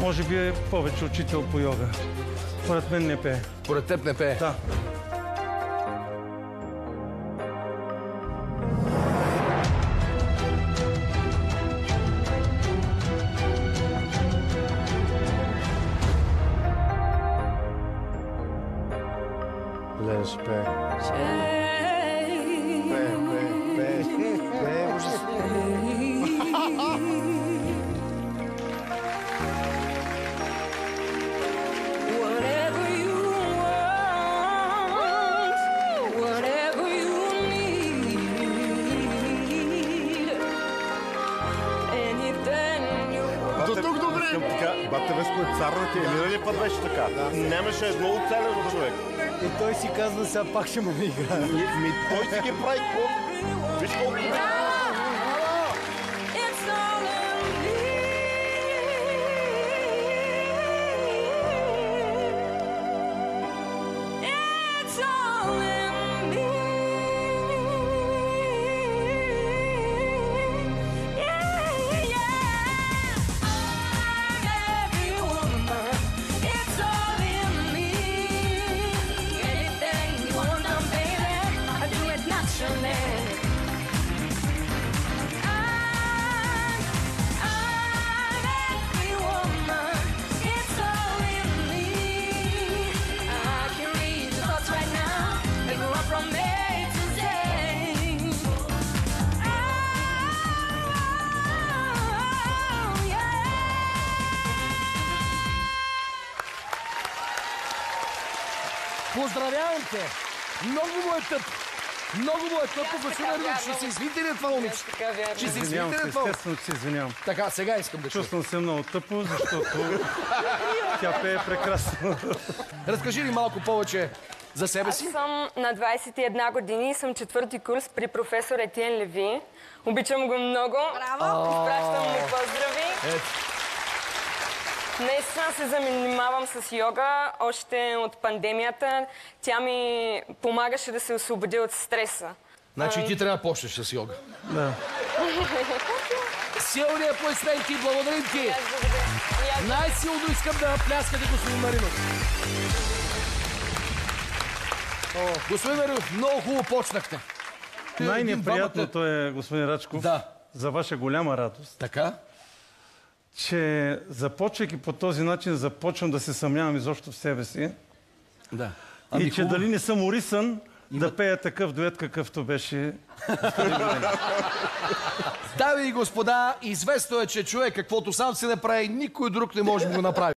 Може би е повече учител по йога. Според мен не пее. Според теб не пее? Да. Леш, пее. Пее, ужас. Дотук добре. Бате Веско е цар на тия. Миналия път беше така. Нямаше едно оцелено човек. И той си казва, сега пак ще му ми играе. Той си ги прави какво? Виж колко... Поздравявам те! Много му е тъп! Много му е тъп, господин Рудов. Ще се извините ли това момиче? Ще се извините ли това? Естествено, че се извинявам. Така, сега искам да чуя. Чувствам се много тъпо, защото тя пее прекрасно. Разкажи ли малко повече за себе си? Аз съм на 21 години и съм четвърти курс при професор Етиен Леви. Обичам го много. Браво! Изпращам му поздрави. Днес се занимавам с йога още от пандемията. Тя ми помагаше да се освободя от стреса. Значи и ти трябва да почнеш с йога. Да. Силни аплодисменти, благодарим ти! Най-силно искам да пляскате, господин Маринов. Господин Маринов, много хубаво почнахте. Най-неприятното е, господин Рачков, за ваша голяма радост, така, че започвайки по този начин, започвам да се съмнявам изобщо в себе си. Да. И че дали не съм урисан да пея такъв дует, какъвто беше. Дами и господа, известно е, че човек каквото сам се направи, никой друг не може да го направи.